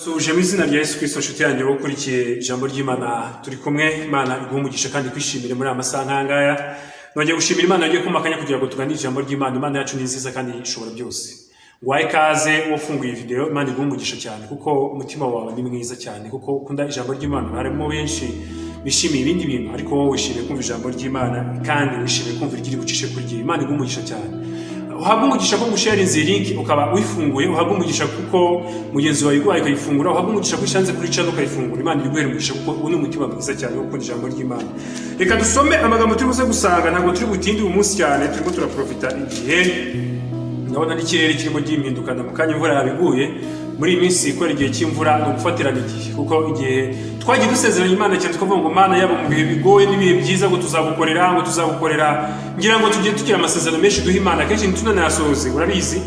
Suje mu izina rya Yesu Kristo nshuti yanjye ukurikiye ijambo ry'Imana turi kumwe. Imana igumugisha kandi kwishimire muri amasaha nkangaya. Nongeye gushimira Imana yagiye kumakanya kugira ngo tuganire ijambo ry'Imana. Imana yacu ni nziza kandi ishobora byose. Waye kaze wofunguye video. Imana igumugisha cyane kuko umutima wawe ni mwiza cyane kuko ukunda ijambo ry'Imana. Harimo benshi bishimiye ibindi bintu ariko wowe wishimiye kumva ijambo ry'Imana kandi wishimiye kumva ikiri gucishe kuri gihe. Imana igumugisha cyane. Uhabwa umugisha ko gusharinze link ukaba wifunguye, uhabwa umugisha kuko mugenzi wawe igwaye kayifungura, uhabwa umugisha ko ishanze kuri channel kayifungura. Imana iguhere umugisha kuko uni umutima mwiza cyane wo gukunda ijambo ry'Imana. Reka dusome amagambo turi buze gusanga, ntabwo turi butindi umunsi cyane, turimo turaprofita igihe ndabona n'ikirere kirimo gimpindukana mu kanya imvura yabiguye. Muri iyi minsi ikora igihe cy'imvura no gufatirana igihe kuko igihe twagiye dusezeranya Imana cyane tukavuga ngo Mana yabo mu bihe bigoye n'ibihe byiza ngo tuzagukorera ngira ngo tugiye tugira amasezerano menshi duha Imana kenshi ntunanayasohoze. Urabizi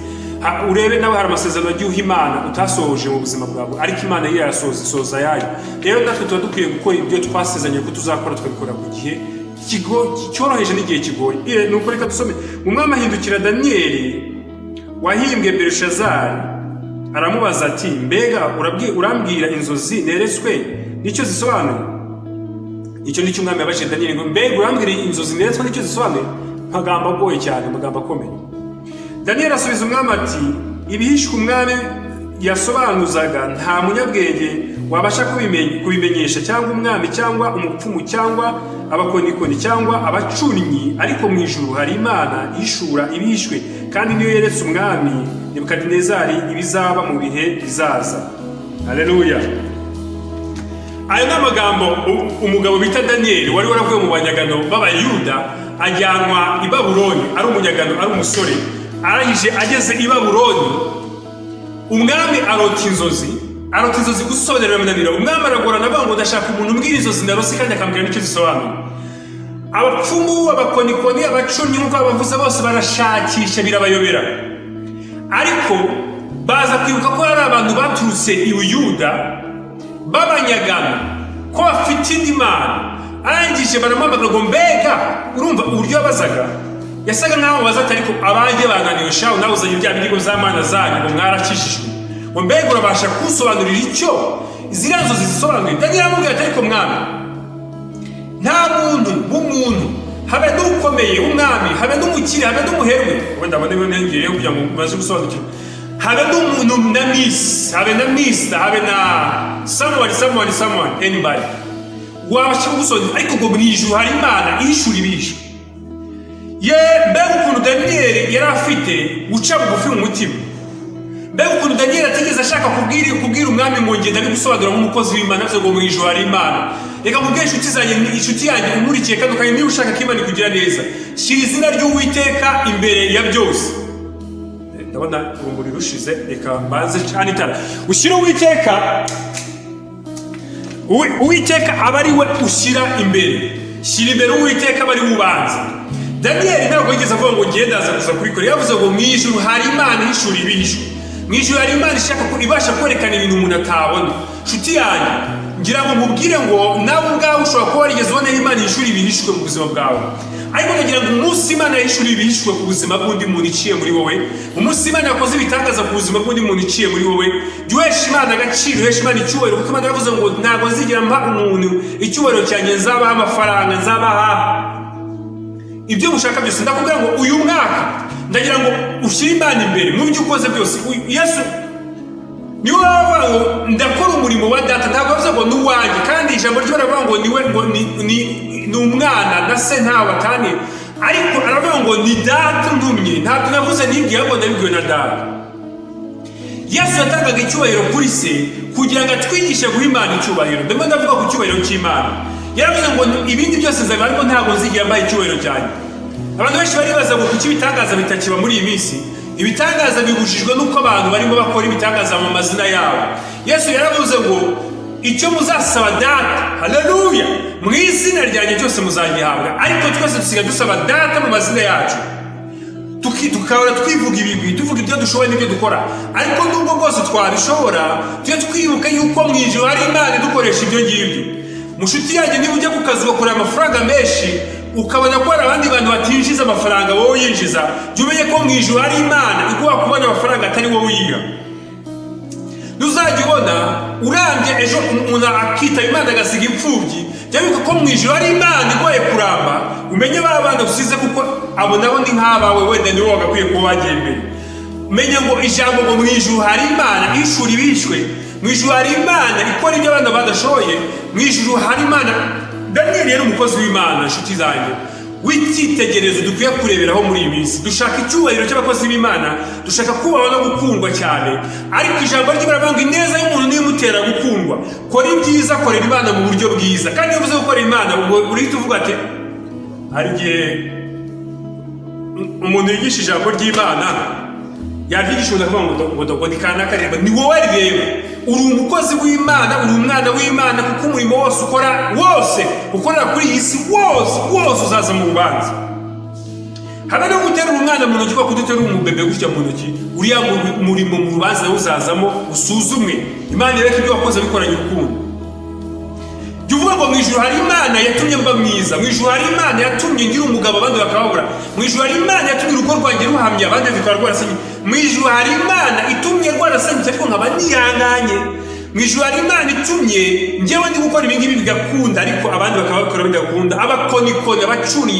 urebe nawe hari amasezerano agiye uha Imana utasohoje mu buzima bwawe ariko Imana iyo yasohoza yayo. Rero natwe tuba dukwiye gukora ibyo twasezeranye ko tuzakora tukabikora ku gihe cyoroheje n'igihe kigoye. Nuko reka dusome. Umwami ahindukira Daniyeli wahimbwe Belshazari aramubaza ati, mbega urambwira inzozi neretswe nicyo zisobanuye? Icyo nicyo umwami yabajije Daniyeli ngo mbega urambwira inzozi neretswe nicyo zisobanuye? Magambo agoye cyane, magambo akomeye. Daniyeli asubiza umwami ati, ibihishwe umwami yasobanuzaga nta munyabwenge wabasha kubimenyesha, cyangwa umwami cyangwa umupfumu cyangwa abakonikoni cyangwa abacunnyi, ariko mu ijuru hari Imana ishura ibihishwe, kandi niyo yeretse umwami Nebukadinezari ibizaba mu bihe bizaza. Haleluya. Ayo ni amagambo umugabo bita Daniyeli wari waravuye mu banyagano b'Abayuda ajyanwa i Babuloni, ari umunyagano, ari umusore. Arangije ageze i Babuloni, umwami arota inzozi gusobanurira munanira. Umwami aragorana avuga ngo ndashaka umuntu umbwira inzozi narose kandi akambwira nicyo zisobanuye. Abapfumu, abakonikoni, abacunnyi nk'uko bavuze bose barashakisha birabayobera, ariko baza kwibuka ko hari abantu baturutse i Buyuda b'abanyagano ko bafite indi Mana. Arangije baramuhamagara ngo mbega urumva uburyo yabazaga, yasaga nkaho baza ati ariko abanjye bananiwe shaho nawe uzanye ibya bigo za Mana zanyu ngo mwarakishijwe, ngo mbega urabasha kusobanurira icyo ziriya nzozi zisobanuye? Daniyeli aramubwira ati ariko mwami, nta muntu w'umuntu, habe n'ukomeye w'umwami, habe n'umukire, habe n'umuherwe, wenda abone nengeye kugira ngo baze gusobanukirwa, habe n'umuntu na miss, habe na mister, habe na someone anybody wabasha gusobanurira, ariko ngo mu ijuru hari Imana ihishura ibihishwe. Mbega ukuntu Daniyeli yari afite guca bugufi mu mutima. Mbega ukuntu Daniyeli atigeze ashaka kubwira umwami ngo ngenda bigusobanura nk'umukozi w'Imana, avuze ngo mu ijuru hari Imana. Reka mubwire inshuti yanjye umurikiye kandi ukanye, niba ushaka ko Imana ikugira neza, shyira izina ry'Uwiteka imbere ya byose. Ndabona urumuri rushize, reka mbanze cyane itara. Ushyira Uwiteka aba ari we ushyira imbere. Shyira imbere Uwiteka aba ari we ubanza. Daniyeli ntabwo yigeze avuga ngo ngenda aza kuza kurikora. Yavuze ngo mu ijuru hari Imana ihishura ibihishwe. Mu ijuru hari Imana ishaka ko ibasha kwerekana ibintu umuntu atabona. Nshuti yanjye, ngira ngo mubwire ngo nawe ubwawe ushobora kuba warigeze ubona Imana ihishura ibihishwe mu buzima bwawe, ariko nagira ngo umunsi Imana yahishura ibihishwe ku buzima bw'undi muntu iciye muri wowe, umunsi Imana yakoze ibitangaza ku buzima bw'undi muntu iciye muri wowe, jya uhesha Imana agaciro, uhesha Imana icyubahiro, kuko Imana yavuze ngo ntabwo nzigera mpa umuntu icyubahiro cyanjye, nzabaha amafaranga, nzabaha ibyo mushaka byose. Ndakubwira ngo uyu mwaka ndagira ngo ushyire Imana imbere mu byo ukoze byose. Yesu niwe wavuga ngo ndakora umurimo wa data, ntabwo avuze ngo n'uwanjye, kandi ijambo ryo baravuga ngo niwe ngo ni umwana na se ntawe atani, ariko aravuga ngo ni data ntumye. Ntabwo navuze nibwiye ngo nabibwiwe na data. Yesu yatangaga icyubahiro kuri se kugira ngo atwigishe guha Imana icyubahiro. Ndimo ndavuga ku cyubahiro cy'Imana. Yaravuze ngo ibindi byose nzaba, ariko ntabwo nzigira mbaye icyubahiro cyanjye. Abantu benshi baribaza ngo kuki ibitangaza bitakiba muri iyi minsi. Ibitangaza bibujijwe nuko abantu barimo bakora ibitangaza mu mazina yabo. Yesu yaravuze ngo icyo muzasaba data, haleluya, mu izina ryanjye cyose muzagihabwa, ariko twese dusiga dusaba data mu mazina yacu. Tukahora twivuga ibigwi, tuvuga ibyo dushoboye n'ibyo dukora, ariko nubwo bwose twabishobora tujye twibuka yuko mu ijuru hari Imana dukoresha ibyo ngibyo. Mushuti yanjye, niba ujya ku kazi ugakorera amafaranga menshi ukabona ko hari abandi bantu batinjiza amafaranga wowe yinjiza, jya umenye ko mu ijuru hari Imana iguha kubona amafaranga atari wowe uyiha. Ntuzajya ubona umuntu akitaba Imana agasiga imfubyi, jya wibuka ko mu ijuru hari Imana igoye kuramba, umenye ba bana usize kuko abo nabo ni nk'abawe, wenda nibo bagakwiye kuba bagiye imbere. Menye ngo ijambo ngo mu ijuru hari Imana ishura ibishwe, mu ijuru hari Imana ikora ibyo abana badashoboye, mu ijuru hari Imana. Daniel yari umukozi w'Imana, inshuti zanjye, w'icyitegererezo dukwiye kureberaho muri iyi minsi. Dushaka icyubahiro cy'abakozi b'Imana, dushaka kubaho no gukundwa cyane, ariko ijambo ry'Imana rivuga ngo ineza y'umuntu niyo imutera gukundwa. Kora ibyiza, korera Imana mu buryo bwiza, kandi iyo uvuze gukorera Imana urihita uvuga ati hari igihe umuntu yigisha ijambo ry'Imana yaryigisha ngo ni kanaka reba, ni wowe reba, uri umukozi w'Imana, uri umwana w'Imana, kuko umurimo wose ukora wose ukorera kuri iyi si wose uzaza mu rubanza. Habe no guterura umwana mu ntoki ko kuduterura umubebe gutya mu ntoki, uriya murimo mu rubanza uzazamo usuzumwe. Imana yereka ibyo wakoze bikoranye urukundo. Jya uvuga ngo mu ijuru hari Imana yatumye mba mwiza, mu ijuru hari Imana yatumye ngira umugabo abandi bakababura, mu ijuru hari Imana yatumye urugo rwanjye ruhamya abandi bikaba rwarasenye, mu ijuru hari Imana itumye rwarasenyutse ariko nkaba nihanganye, mu ijuru hari Imana itumye njyewe ndi gukora ibingibi bigakunda ariko abandi bakaba bakora bidakunda, abakonikoni, abacuri,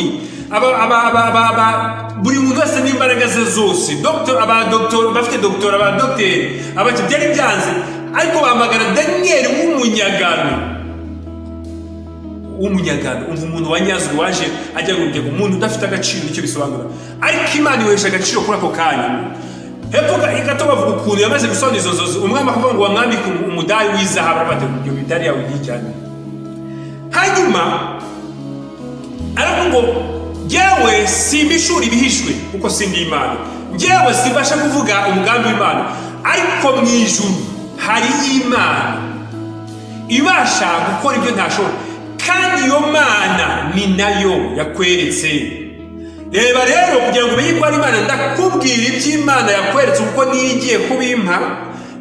buri muntu wese n'imbaraga ze zose, abadoktori bafite doktora, abadogiteri, byari byanze, ariko bahamagara Daniel w'umunyagano. Umva umuntu wanyazwe waje ajya gurugego, umuntu udafite agaciro nicyo bisobanura, ariko Imana ihesha agaciro kuri ako kanya. Hepfo gato bavuga ukuntu yamaze gusobanura izo nzozi, umwami akavuga ngo wamwambike umudari w'izahabu, abate ibyo bidari yawe yijyana. Hanyuma aravuga ngo njyewe simbishura ibihishwe kuko sindi Imana, njyewe simbasha kuvuga umugambi w'Imana, ariko mu ijuru hari Imana ibasha gukora ibyo ntashobora, kandi iyo Mana ni nayo yakweretse. Reba rero kugira ngo umenye ko ari Imana, ndakubwira iby'Imana yakweretse kuko niyo igiye kubimpa,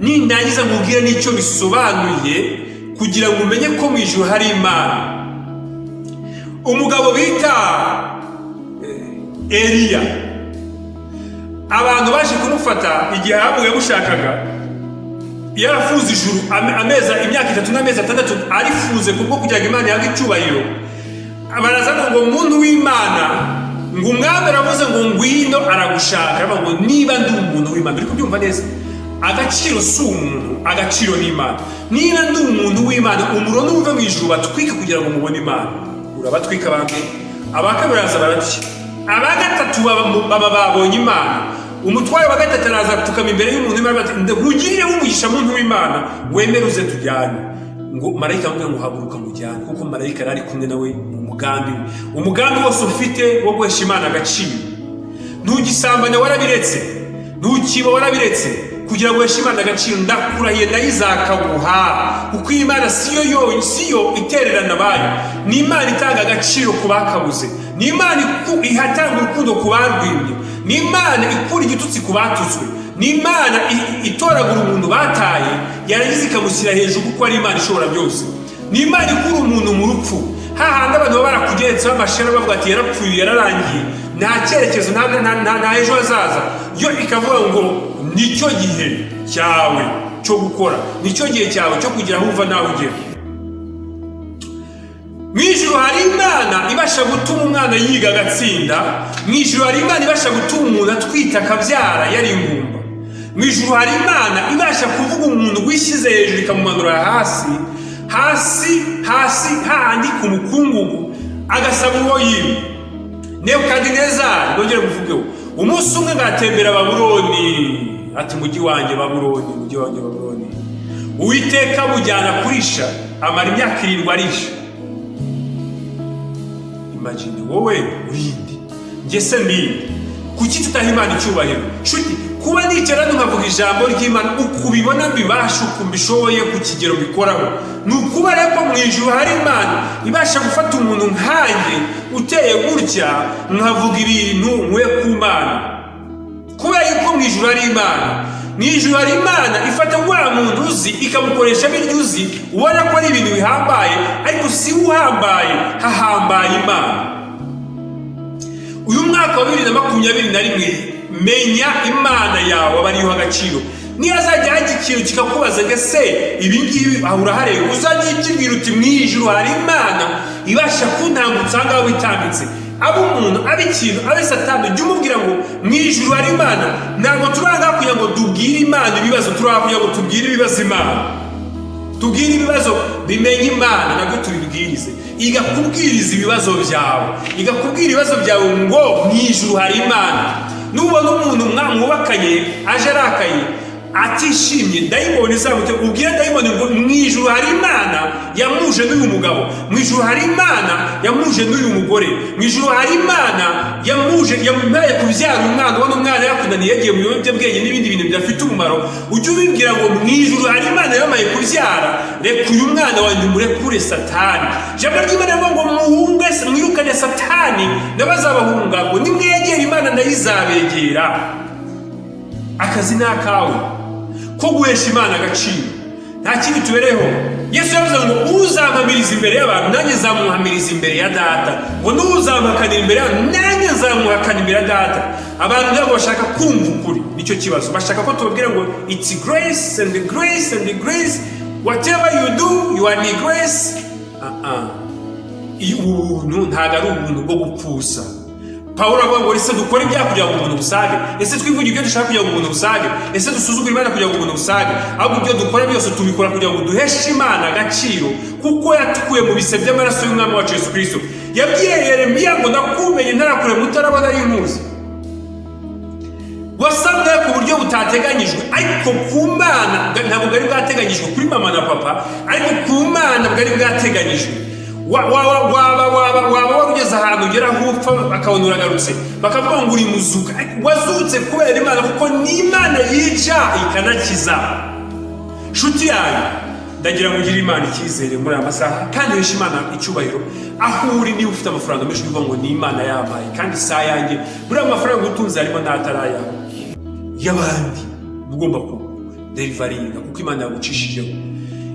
nindangiza nkubwire n'icyo bisobanuye kugira ngo umenye ko mu ijuru hari Imana. Umugabo bita Eliya, abantu baje kumufata igihe Ahabu yamushakaga, yarafuze ijuru imyaka 3 n'amezi 6 arifuze kubwo kugira ngo Imana yaga icyubahiro. Barazana ngo umuntu w'Imana, ngo umwami aravuze ngo ngwino aragushaka, ngo niba ndi umuntu w'Imana. Uri kubyumva neza? Agaciro si umuntu, agaciro ni Imana. Niba ndi umuntu w'Imana, umuro n'uve mu ijuru batwika kugira ngo mubone Imana. Urabatwika bamwe, abakabiri baraza barati, abagatatu baba babonye Imana. Umutwaye wa gatatu araza apfukama imbere y'umuntu w'Imana ati ndagugire umugisha muntu w'Imana, wemere uze tujyane. Ngo marayika amubwira ngo haguruka mujyane, kuko marayika ari kumwe nawe mu mugambi we. Umugambi wose ufite wo guhesha Imana agaciro, ntugisambane warabiretse, ntukiba warabiretse, kugira ngo uheshe Imana agaciro ndakurahiye nayo izakaguha, kuko Imana siyo itererana abayo, ni Imana itanga agaciro ku bakabuze, ni Imana ihatanga urukundo ku barwimye, ni Imana ikura igitutsi ku batutswe, ni Imana itoragura umuntu bataye yarangiza ikamushyira hejuru kuko ari Imana ishobora byose, ni Imana ikura umuntu mu rupfu, hahandi abantu baba barakugeretseho amashara bavuga ati yarapfuye yararangiye nta cyerekezo nta ejo hazaza, yo ikavuga ngo nicyo gihe cyawe cyo gukora, nicyo gihe cyawe cyo kugira aho uva nawe ugera. Mu ijuru hari Imana ibasha gutuma umwana yiga agatsinda, mu ijuru hari Imana ibasha gutuma umuntu atwita akabyara yari ingumba, mu ijuru hari Imana ibasha kuvuga umuntu wishyize hejuru ikamumanura hasi hahandi ku mukungugu agasaba uwo yiba. Nebukadinezari nongere muvugeho, umunsi umwe ngatembera Babuloni, ati mujyi wanjye Babuloni, Uwiteka amujyana kurisha, amara imyaka 7 arisha. Imagine wowe urinde, njye se mbinde, kuki tutaha Imana icyubahiro? Nshuti, kuba nicara nkavuga ijambo ry'Imana uko ubibona mbibasha, uko mbishoboye ku kigero bikoraho, ni ukuba rero ko mu ijuru hari Imana ibasha gufata umuntu nkanjye uteye gutya nkavuga ibintu nkuye ku Mana, kubera yuko mu ijuru hari Imana. Mu ijuru hari Imana ifata wa muntu uzi ikamukoresha biryo uzi, ubona ko ari ibintu bihambaye, ariko si uhambaye, hahambaye Imana. Uyu mwaka wa 2021 menya Imana yawe abariho agaciro, niyo azajya hajya ikintu kikakubaza ngo ese ibi ngibi aho urahareba uzajya ikibwira uti mu ijuru hari Imana ibasha kuntambutsa aho ngaho witambitse. aba umuntu aba ikintu abe Satani jya umubwira ngo mu ijuru hari Imana. Ntabwo turanga kugira ngo tubwire Imana ibibazo, turanga kugira ngo tubwire ibibazo Imana, tubwire ibibazo bimenye Imana nabyo tubibwirize. Igakubwiriza ibibazo byawe, igakubwira ibibazo byawe ngo mu ijuru hari Imana. Nubona umuntu mwubakanye aje arakaye atishimye, dayimoni izamute ubwire dayimoni ngo mu ijuru hari Imana yamuje n'uyu mugabo, mu ijuru hari Imana yamuje n'uyu mugore, mu ijuru hari Imana yamuje yamuhaye kubyara umwana, ubona umwana yakunaniye yagiye mu biyobyabwenge n'ibindi bintu bidafite umumaro, ujye ubibwira ngo mu ijuru hari Imana yamaye kubyara, reka uyu mwana wanjye umurekure Satani. Ijambo ry'Imana rivuga ngo muhunge mwirukane Satani n'abazabahunga, ngo nimwegera Imana ndayizabegera. Akazi ni akawe ko guhesha Imana agaciro, nta kindi tubereho. Yesu yavuze ngo uzampamiriza imbere y'abantu nanjye nzamuhamiriza imbere ya Data, ngo n'uzamuhakanira imbere y'abantu nanjye nzamuhakana imbere ya Data. Abantu ntabwo bashaka kumva ukuri, nicyo kibazo. Bashaka ko tubabwira ngo it's grace and the grace and the grace, whatever you do you are in grace. Ubuntu ntabwo ari ubuntu bwo gupfusa. Pawulo avuga ngo ese dukora ibyaha kugira ngo umuntu busage, ese twivuge ibyo dushaka kugira ngo umuntu busage, ese dusuzugura Imana kugira ngo umuntu busage, ahubwo ibyo dukora byose tubikora kugira ngo duheshe Imana agaciro, kuko yatukuye mu bise by'amaraso y'Umwami wacu Yesu Kristo. Yabwiye Yeremiya ngo ndakumenye ntarakure mutarabona y'impuzi. Wasabwe ku buryo butateganyijwe, ariko ku Mana ntabwo bwari bwateganyijwe kuri mama na papa, ariko ku Mana bwari bwateganyijwe. waba warugeze ahantu ugera nk'upfa bakabona uragarutse bakavuga ngo uri muzuka, wazutse kubera Imana, kuko ni Imana yica ikanakiza. Nshuti yanjye, ndagira ngo ugire Imana icyizere muri aya masaha kandi weshe Imana icyubahiro. Aho uri niba ufite amafaranga menshi uvuga ngo ni Imana yabaye, kandi saa yanjye muri aya mafaranga utunze harimo n'atarayaho y'abandi, ugomba kuderivaringa kuko Imana yagucishijeho.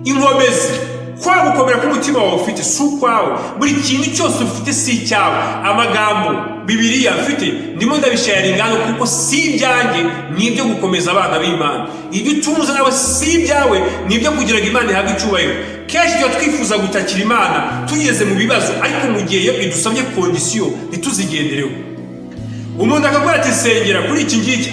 Inkomezi kwa gukomera k'umutima wawe ufite si ukwawe, buri kintu cyose ufite si icyawe. Amagambo Bibiliya mfite ndimo ndabisharinga kuko si ibyanjye, ni ibyo gukomeza abana b'Imana. Ibyo utunze nawe si ibyawe, ni ibyo kugira ngo Imana ihabwe icyubahiro. Kenshi tuba twifuza gutakira Imana tugeze mu bibazo, ariko mu gihe idusabye kondisiyo ntituzigendereho. Umuntu akavuga ati sengera kuri iki ngiki,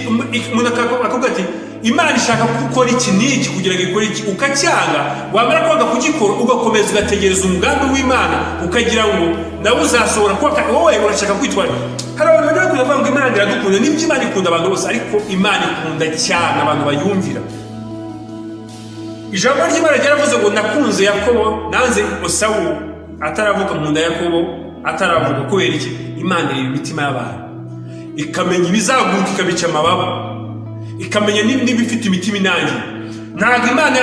umuntu akavuga ati Imana ishaka gukora iki n'iki kugira ngo ikore iki, ukacyanga. Wamara kwanga kugikora ugakomeza ugategereza umugambi w'Imana, ukagira ngo nawe uzasohora, kuko wowe urashaka kwitwara. Hari abantu bari kuvuga ngo Imana iradukunda, n'ibyo Imana ikunda abantu bose, ariko Imana ikunda cyane abantu bayumvira. Ijambo ry'Imana ryaravuze ngo nakunze Yakobo nanze Esawu, ataravuka mu nda Yakobo ataravuka. Kubera iki? Imana ireba imitima y'abantu, ikamenya ibizaguruka ikabica amababa, ikamenya n'ibifite imitima inangiye. Ntabwo Imana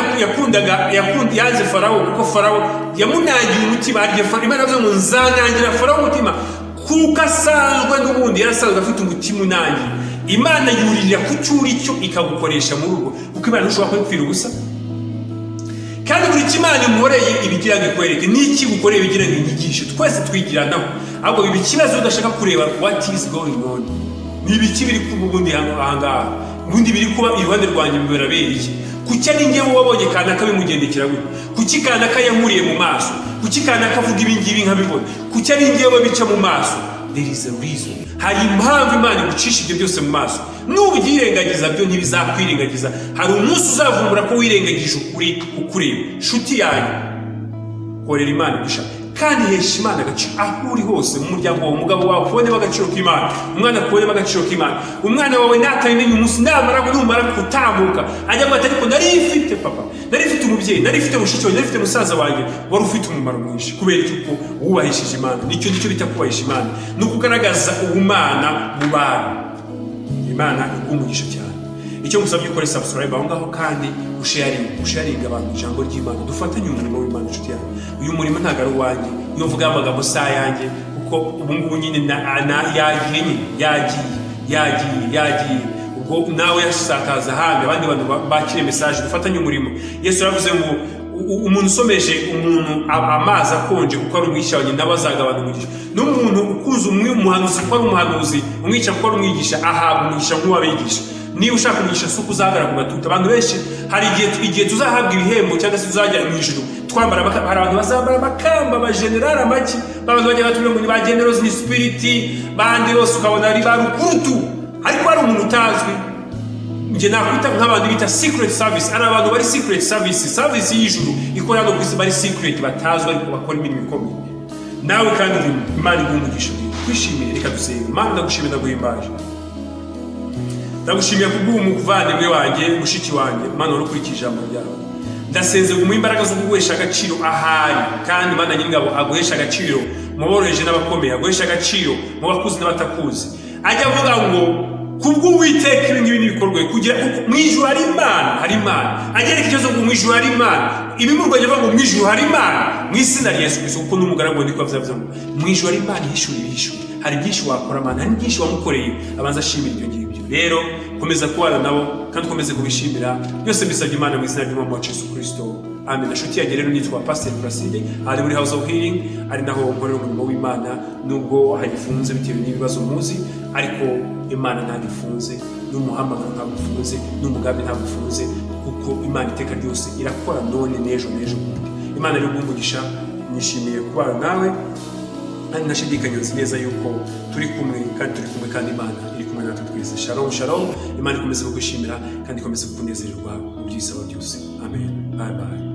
yanze Farawo, kuko Farawo yamunangiye umutima. Imana yavuze ngo nzanangira Farawo umutima, kuko asanzwe n'ubundi yarasanzwe afite umutima unangiye. Imana yuririra ku cyuri cyo ikagukoresha muri urwo, kuko Imana ntushobora kubipfira ubusa. Kandi buri kimana imureye ibigira ngo ikwereke, n'iki gukoreye ibigira ngo inyigishe. Twese twigiranaho, ahubwo biba ikibazo udashaka kureba what is going on. Ni ibiki biri kuba ubundi ahangaha, ubundi biri kuba iruhande rwanjye bibera iki? Kuki ari njyewe wabonye kanaka bimugendekera gutya? Kuki kanaka yamuriye mu maso? Kuki kanaka avuga ibi ngibi nkabibona? Kuki ari njyewe bica mu maso? There is a reason. Hari impamvu Imana igucisha ibyo byose mu maso. N'ubu ubyirengagiza byo ntibizakwirengagiza. Hari umunsi uzavumbura ko wirengagije ukuri ukureba. Nshuti yanjye, korera Imana gushaka kandi hesha Imana agaciro aho uri hose. Mu muryango wawe, umugabo wawe kubonemo agaciro k'Imana, umwana kubonemo agaciro k'Imana. Umwana wawe natabimenye umunsi numara kutambuka ajya ngo ariko nari ifite papa, nari ifite umubyeyi, nari ifite mushiki wanjye, nari ifite musaza wanjye, wari ufite umumaro mwinshi. Kubera yuko wubahishije Imana. Nicyo bita kubahisha Imana, ni ukugaragaza ubumana mu bantu. Imana igumugisha cyane. Icyo ngusabye ukore subscribe aho ngaho, kandi usharinga abantu ijambo ry'Imana. Dufatanye umurimo w'Imana. Nshuti yanjye, uyu murimo ntabwo ari uwanjye, iyo mvuga amagambo saa yanjye, kuko ubu ngubu nyine yagiye ubwo nawe yasakaza ahandi abandi bantu bakire message. Dufatanye umurimo. Yesu yaravuze ngo umuntu usomeje umuntu amazi akonje kuko ari umwigisha wanjye n'abazagabana umugisha. N'umuntu ukuza umuhanuzi kuko ari umuhanuzi, umwigisha kuko ari umwigisha, ahabwa umugisha nk'uwabigisha. niba ushaka umugisha suko uzagara ku gatuta abantu benshi hari igihe tuzahabwa ibihembo cyangwa se tuzajya mu ijuru twambara hari abantu bazambara amakamba ba general amaki abantu bajya batubwira ngo ni ba generous spirit bandi bose ukabona ari ba rukurutu ariko hari umuntu utazwi nge nakwita nk'abantu bita secret service ari abantu bari secret service y'ijuru ikora no kwisi bari secret batazwi ariko bakora imirimo ikomeye nawe kandi Imana igumugisha kwishimira reka dusenga Imana ndagushimira guhimbaje ndagushimiye kubw'umuvandimwe wanjye mushiki wanjye Imana urukurikije ijambo ryawe ndasenze mu imbaraga zo guhesha agaciro ahari kandi Imana nyingabo aguhesha agaciro mu boroheje n'abakomeye aguhesha agaciro mu bakuzi n'abatakuzi ajya avuga ngo kubw'Uwiteka ibi ngibi nibikorwe kugira mu ijuru hari Imana agerekezo ngo mu ijuru hari Imana ibimurwanya avuga ngo mu ijuru hari Imana mu izina rya Yesu Kristo kuko n'umugaragu ndiko avuze ngo mu ijuru hari Imana ihishura hari byinshi wakora Imana hari byinshi wamukoreye abanza ashimira ibyo ngibyo rero komeza kubana nabo kandi komeze kubishimira byose bisabye Imana mu izina ry'Umwami wacu Yesu Kristo amen. Ashuti yanjye rero nitwa Pastor Placide ari muri House of Healing ari naho nkorera umurimo w'Imana nubwo hagifunze bitewe n'ibibazo muzi ariko Imana ntagifunze n'umuhamagaro ntagufunze n'umugambi ntagufunze kuko Imana iteka ryose irakora none n'ejo Imana rero umugisha nishimiye kubana nawe kandi nashidikanya neza yuko turi kumwe kandi Imana iri kumwe natwe twese. Shalom Imana ikomeze kugushimira kandi ikomeze kukunezererwa mu byisaba byose amen. Bye bye.